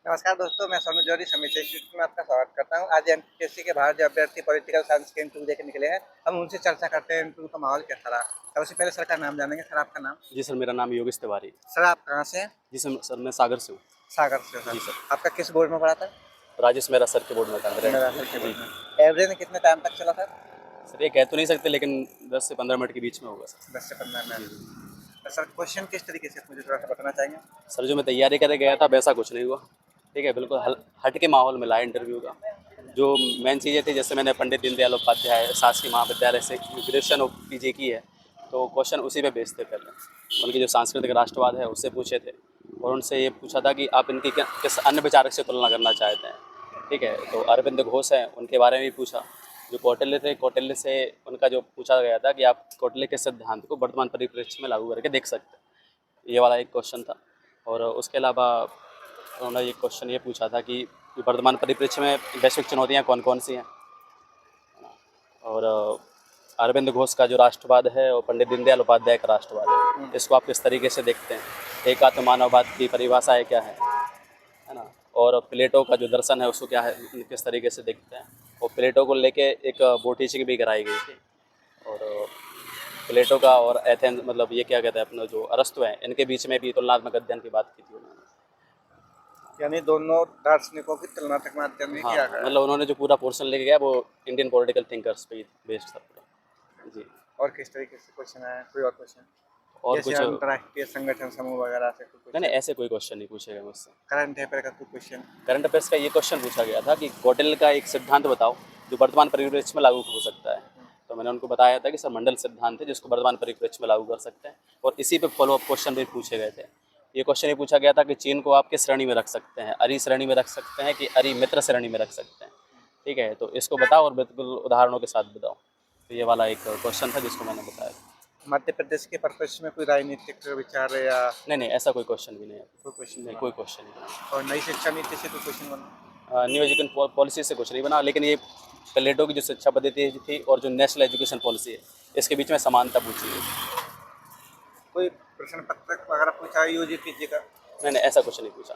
नमस्कार दोस्तों, मैं सोनू जौहरी समीक्षा इंस्टीट्यूट में आपका स्वागत करता हूँ। आज एमपीएससी के बाहर जो अभ्यर्थी पॉलिटिकल साइंस के इंटरव्यू देके निकले हैं, हम उनसे चर्चा करते हैं इंटरव्यू का माहौल कैसा रहा। सबसे पहले सर का नाम जानेंगे। सर आपका नाम? जी सर, मेरा नाम योगेश तिवारी। सर आप कहाँ से हैं? जी सर मैं सागर से हूँ। सागर से सर। जी सर। आपका किस बोर्ड में पढ़ा था? राजेश मेहरा सर के बोर्ड में था मेरा। मेरा सर के जी बोर्ड में। एवरेज में कितने टाइम तक चला था? सर, ये कह तो नहीं सकते, लेकिन 10 से 15 मिनट के बीच में होगा सर। 10 से 15 जी मिनट। जी। तो सर क्वेश्चन किस तरीके से मुझे थोड़ा सा बताना चाहेंगे? सर, जो मैं तैयारी करके गया था वैसा कुछ नहीं हुआ। ठीक है, बिल्कुल हट के माहौल मिला इंटरव्यू का। जो मेन चीज़ें थी, जैसे मैंने पंडित दीनदयाल उपाध्याय शासकीय महाविद्यालय से ग्रेजुएशन और पीजी की है, तो क्वेश्चन उसी पे बेस्ड थे। पहले उनकी जो सांस्कृतिक राष्ट्रवाद है उससे पूछे थे, और उनसे ये पूछा था कि आप इनकी किस अन्य विचारक से तुलना करना चाहते हैं। ठीक है, तो अरविंद घोष हैं, उनके बारे में भी पूछा। जो कौटिल्य थे, कौटिल्य से उनका जो पूछा गया था कि आप कौटिल्य के सिद्धांत को वर्तमान परिप्रेक्ष्य में लागू करके देख सकते हैं, ये वाला एक क्वेश्चन था। और उसके अलावा उन्होंने ये क्वेश्चन ये पूछा था कि वर्तमान परिप्रेक्ष्य में वैश्विक चुनौतियाँ कौन कौन सी हैं। और अरविंद घोष का जो राष्ट्रवाद है और पंडित दीनदयाल उपाध्याय का राष्ट्रवाद है, इसको आप किस तरीके से देखते हैं। एकात्म मानववाद की परिभाषा क्या है ना। और प्लेटो का जो दर्शन है उसको क्या है, किस तरीके से देखते हैं। और प्लेटो को लेके एक बोर्ड टीचिंग भी कराई गई थी। और प्लेटो का और एथेंस, मतलब ये क्या कहते हैं, अपना जो अरस्तु हैं, इनके बीच में भी तुलनात्मक अध्ययन की बात की थी उन्होंने। यानी दोनों दार्शनिकों की तुलनात्मक माध्यम में हाँ, किया गया। मतलब उन्होंने जो पूरा पोर्शन लेके गया वो इंडियन पॉलिटिकल थिंकर्स पे बेस्ड था पूरा। जी। और किस तरीके से क्वेश्चन आया? कोई और क्वेश्चन? और जैसे कुछ अंतर्राष्ट्रीय संगठन समूह वगैरह से कोई नहीं, क्वेश्चन? ऐसे कोई क्वेश्चन नहीं पूछे गए मुझसे। करंट अफेयर का कोई क्वेश्चन? करंट अफेयर्स का ये क्वेश्चन पूछा गया था कि कौटिल्य का एक सिद्धांत बताओ जो वर्तमान परिप्रेक्ष्य में लागू हो सकता है। तो मैंने उनको बताया था कि सर मंडल सिद्धांत है जिसको वर्तमान परिप्रेक्ष्य में लागू कर सकते हैं, और इसी पे फॉलोअप क्वेश्चन भी पूछे गए थे। ये क्वेश्चन ये पूछा गया था कि चीन को आप किस श्रेणी में रख सकते हैं, अरि श्रेणी में रख सकते हैं कि अरि मित्र श्रेणी में रख सकते हैं। ठीक है, तो इसको बताओ और बिल्कुल उदाहरणों के साथ बताओ। तो ये वाला एक क्वेश्चन था जिसको मैंने बताया। मध्य प्रदेश के परिप्रेक्ष्य में कोई राजनीतिक विचार या नहीं नहीं, ऐसा कोई क्वेश्चन भी नहीं है। कोई क्वेश्चन नहीं, बना? कोई क्वेश्चन नहीं बना। और नई शिक्षा नीति से कोई क्वेश्चन बना? न्यू एजुकेशन पॉलिसी से कुछ नहीं बना, लेकिन ये प्लेटो की जो शिक्षा पद्धति थी और जो नेशनल एजुकेशन पॉलिसी है, इसके बीच में समानता पूछी है। कोई प्रश्न पत्रक वगैरह पूछा यूजी पीजी का? नहीं नहीं, ऐसा कुछ नहीं पूछा।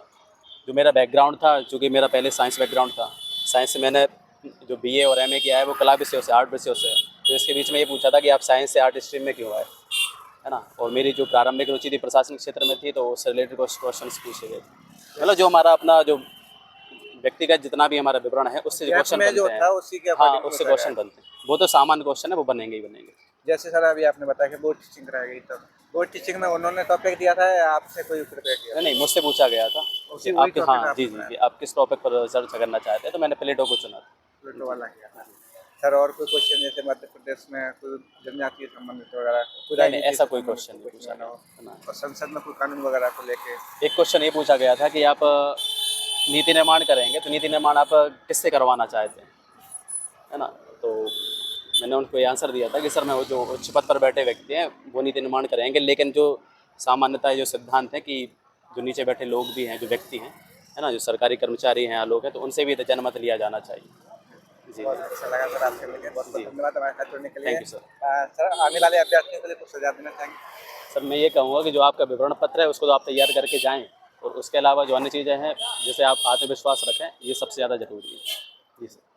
जो मेरा बैकग्राउंड था, चूँकि मेरा पहले साइंस बैकग्राउंड था, साइंस से मैंने जो बीए और एमए किया है वो कला विषयों से, आर्ट विषयों से, तो इसके बीच में ये पूछा था कि आप साइंस से आर्ट स्ट्रीम में क्यों आए, है ना। और मेरी जो प्रारंभिक रुचि थी प्रशासनिक क्षेत्र में थी, तो उससे रिलेटेड क्वेश्चन पूछे गए थे। मतलब जो हमारा अपना जो व्यक्तिगत जितना भी हमारा विवरण है उससे जो क्वेश्चन में जो बनते हैं, था उसी के हाँ, अकॉर्डिंग उससे पूछा गया। क्वेश्चन बनते हैं। वो तो सामान्य क्वेश्चन है, वो बनेंगे ही बनेंगे। जैसे सर अभी आपने बताया कि बोर्ड टीचिंग कराई गई, तो बोर्ड टीचिंग में उन्होंने टॉपिक दिया था या आपसे कोई प्रिपेयर किया? नहीं नहीं, मुझसे पूछा गया था उसी कि वही आप, टॉपिक हाँ आपने जी जी बनाया? जी, आप किस टॉपिक पर चर्चा करना चाहते हैं, तो मैंने प्लेटो को चुना था। प्लेटो वाला किया था। सर और कोई क्वेश्चन जैसे मध्य प्रदेश में कोई जनजातीय संबंधित वगैरह कोई नहीं नहीं, राजनीति ऐसा से कोई संबंधित क्वेश्चन नहीं पूछा बना हो? गया। और संसद में कोई कानून वगैरह को लेके? एक क्वेश्चन ये पूछा गया था कि आप नीति निर्माण करेंगे, तो नीति निर्माण आप किससे करवाना चाहते हैं, है ना। तो मैंने उनको ये आंसर दिया था कि सर मैं वो जो उच्च पद पर बैठे व्यक्ति हैं वो नीति निर्माण करेंगे, लेकिन जो सामान्यतः जो सिद्धांत है कि जो नीचे बैठे लोग भी हैं, जो व्यक्ति हैं, है ना, जो सरकारी कर्मचारी हैं या लोग हैं, तो उनसे भी जनमत लिया जाना चाहिए। जी बहुत अच्छा लगा सर आपसे मिलकर। बहुत बहुत जी, धन्यवाद हमारे साथ जुड़ने के लिए। Thank you sir. सर आने वाले अभ्यर्थियों के लिए कुछ सुझाव देना चाहेंगे? सर मैं ये कहूँगा कि जो आपका विवरण पत्र है उसको तो आप तैयार करके जाएँ, और उसके अलावा जो अन्य चीज़ें हैं जैसे आप आत्मविश्वास रखें, ये सबसे ज़्यादा ज़रूरी है। जी सर।